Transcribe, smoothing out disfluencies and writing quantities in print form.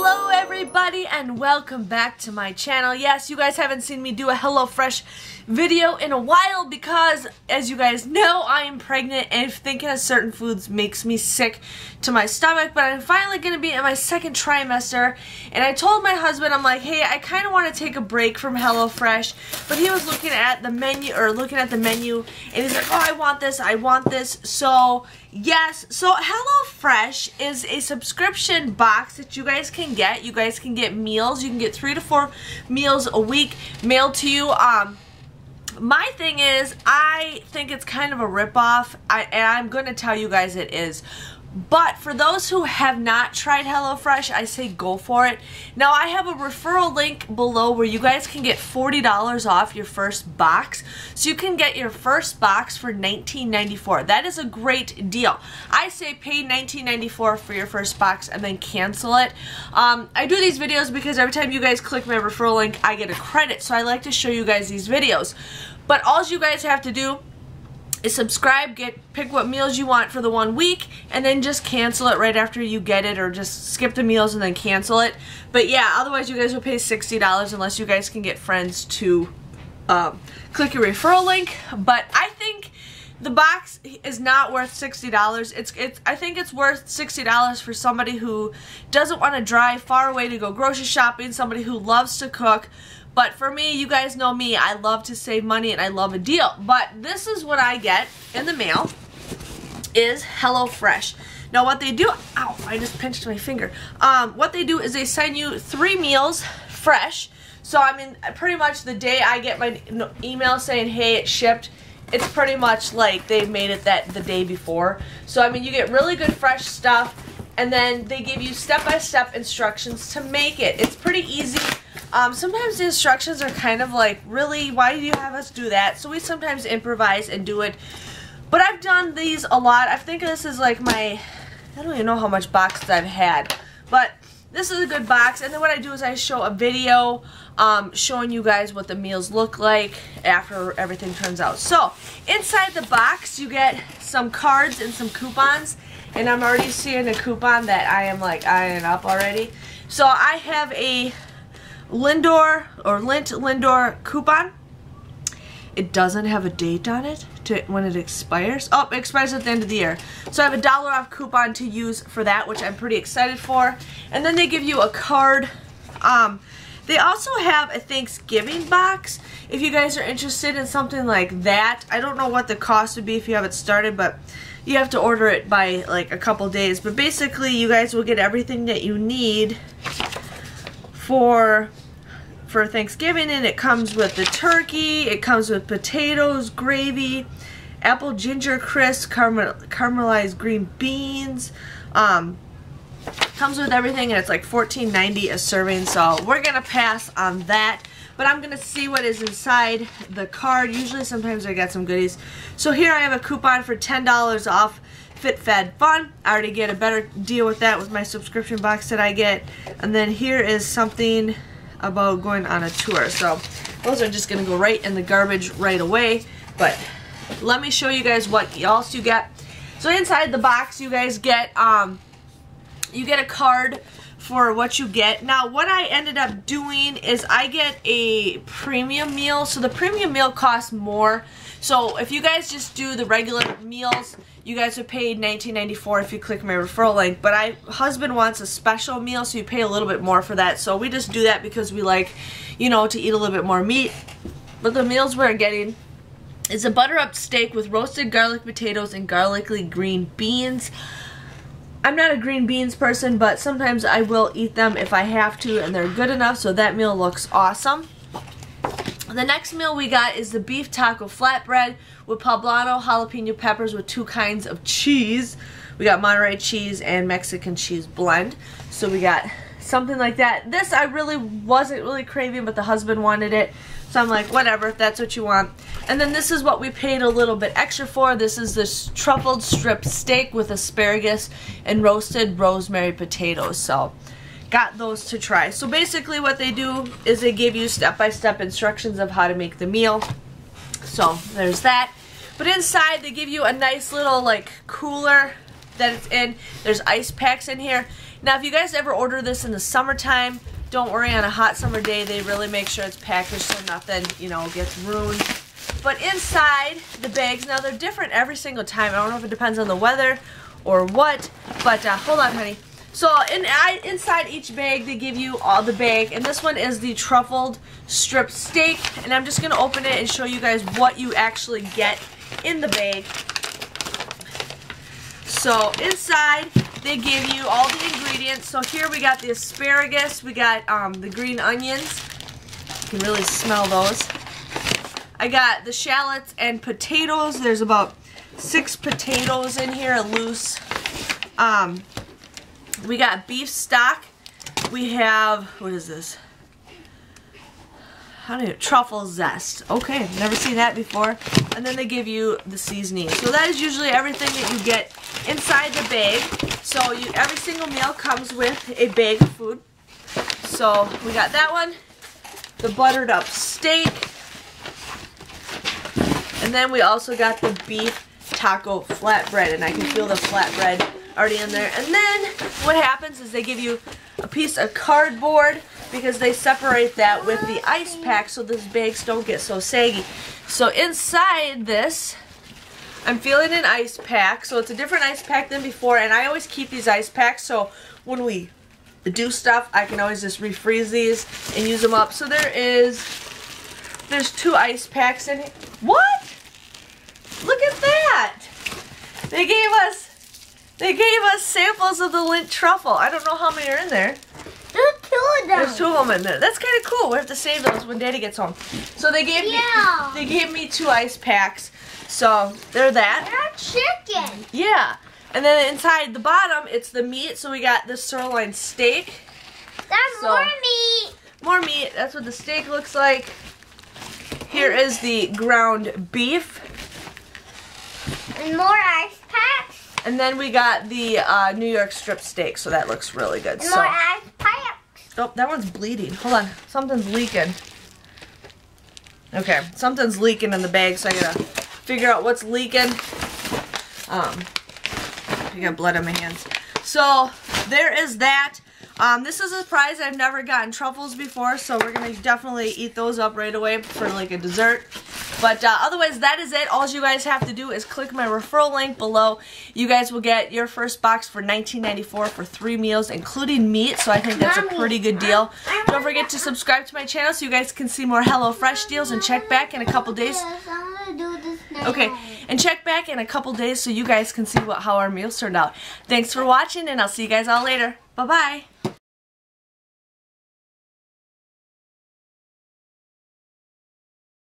Hello everybody and welcome back to my channel. Yes, you guys haven't seen me do a HelloFresh video in a while because, as you guys know, I am pregnant and thinking of certain foods makes me sick to my stomach, but I'm finally going to be in my second trimester, and I told my husband, I'm like, hey, I kind of want to take a break from HelloFresh, but he was looking at the menu, and he's like, oh, I want this, so yes, so HelloFresh is a subscription box that you guys can get. You guys can get meals. You can get 3 to 4 meals a week mailed to you. My thing is, I think it's kind of a ripoff, and I'm going to tell you guys it is. But for those who have not tried HelloFresh, I say go for it. Now, I have a referral link below where you guys can get $40 off your first box. So you can get your first box for $19.94. That is a great deal. I say pay $19.94 for your first box and then cancel it. I do these videos because every time you guys click my referral link, I get a credit. So I like to show you guys these videos. But all you guys have to do is subscribe, pick what meals you want for the 1 week, and then just cancel it right after you get it, or just skip the meals and then cancel it. But yeah, otherwise you guys will pay $60 unless you guys can get friends to click your referral link. But I think the box is not worth $60. I think it's worth $60 for somebody who doesn't want to drive far away to go grocery shopping, somebody who loves to cook. But for me, you guys know me, I love to save money and I love a deal. But this is what I get in the mail, is HelloFresh. Now what they do, ow, I just pinched my finger. What they do is they send you 3 meals fresh. So I mean, pretty much the day I get my email saying, hey, it's shipped, it's pretty much like they've made it the day before. So I mean, you get really good fresh stuff, and then they give you step-by-step instructions to make it. It's pretty easy. Sometimes the instructions are kind of like, really, why do you have us do that? So we sometimes improvise and do it. But I've done these a lot. I think this is like I don't even know how much boxes I've had. But this is a good box. And then what I do is I show a video showing you guys what the meals look like after everything turns out. So inside the box you get some cards and some coupons. And I'm already seeing a coupon that I am like eyeing up already. So I have a Lindor coupon. It doesn't have a date on it when it expires. Oh, it expires at the end of the year. So I have a $1 off coupon to use for that, which I'm pretty excited for. And then they give you a card. They also have a Thanksgiving box if you guys are interested in something like that. I don't know what the cost would be if you haven't started, but you have to order it by like a couple days. But basically you guys will get everything that you need for Thanksgiving, and it comes with the turkey, it comes with potatoes, gravy, apple ginger crisp, caramelized green beans, comes with everything, and it's like $14.90 a serving. So we're gonna pass on that, but I'm gonna see what is inside the card. Usually sometimes I got some goodies. So here I have a coupon for $10 off Fit Fad Fun. I already get a better deal with that with my subscription box that I get. And then here is something about going on a tour. So those are just going to go right in the garbage right away. But let me show you guys what else you get. So inside the box you guys get a card for what you get. Now what I ended up doing is I get a premium meal. So the premium meal costs more. So if you guys just do the regular meals, you guys would pay $19.94 if you click my referral link. But husband wants a special meal, so you pay a little bit more for that. So we just do that because we like, you know, to eat a little bit more meat. But the meals we're getting is a butter-up steak with roasted garlic potatoes and garlicky green beans. I'm not a green beans person, but sometimes I will eat them if I have to, and they're good enough, so that meal looks awesome. The next meal we got is the beef taco flatbread with poblano jalapeno peppers with 2 kinds of cheese. We got Monterey cheese and Mexican cheese blend. So we got something like that. This I really wasn't really craving, but the husband wanted it. So I'm like, whatever, if that's what you want. And then this is what we paid a little bit extra for. This is this truffled strip steak with asparagus and roasted rosemary potatoes. So got those to try. So basically what they do is they give you step-by-step instructions of how to make the meal. So there's that. But inside they give you a nice little like cooler that it's in. There's ice packs in here. Now, if you guys ever order this in the summertime, don't worry, on a hot summer day, they really make sure it's packaged so nothing, you know, gets ruined. But inside the bags, now they're different every single time. I don't know if it depends on the weather or what, but hold on, honey. So inside each bag, they give you all the bag, and this one is the truffled strip steak, and I'm just going to open it and show you guys what you actually get in the bag. So inside, they give you all the ingredients. So here we got the asparagus, we got the green onions. You can really smell those. I got the shallots and potatoes. There's about 6 potatoes in here, loose. We got beef stock. We have, what is this? Truffle zest. Okay, I've never seen that before. And then they give you the seasoning. So that is usually everything that you get inside the bag. So every single meal comes with a bag of food. So we got that one, the buttered up steak, and then we also got the beef taco flatbread, and I can feel the flatbread already in there. And then what happens is they give you a piece of cardboard because they separate that with the ice pack so these bags don't get so saggy. So inside this, I'm feeling an ice pack. So it's a different ice pack than before, and I always keep these ice packs so when we do stuff, I can always just refreeze these and use them up. So there's 2 ice packs in here. What? Look at that! They gave us samples of the Lindt truffle. I don't know how many are in there. There's 2 of them. There's 2 of them in there. That's kind of cool. We have to save those when Daddy gets home. So they gave me 2 ice packs. So they're that. They're chicken. Yeah. And then inside the bottom, it's the meat. So we got the sirloin steak. That's more meat. More meat. That's what the steak looks like. Here is the ground beef. And more ice packs. And then we got the New York strip steak, so that looks really good. And more ice packs. Oh, that one's bleeding. Hold on, something's leaking. Okay, something's leaking in the bag, so I gotta figure out what's leaking. I got blood on my hands. So there is that. This is a surprise. I've never gotten truffles before, so we're gonna definitely eat those up right away for like a dessert. But otherwise, that is it. All you guys have to do is click my referral link below. You guys will get your first box for $19.94 for 3 meals, including meat. So I think that's a pretty good deal. Don't forget to subscribe to my channel so you guys can see more HelloFresh deals, and check back in a couple days. Okay, and check back in a couple days so you guys can see how our meals turned out. Thanks for watching, and I'll see you guys all later. Bye-bye.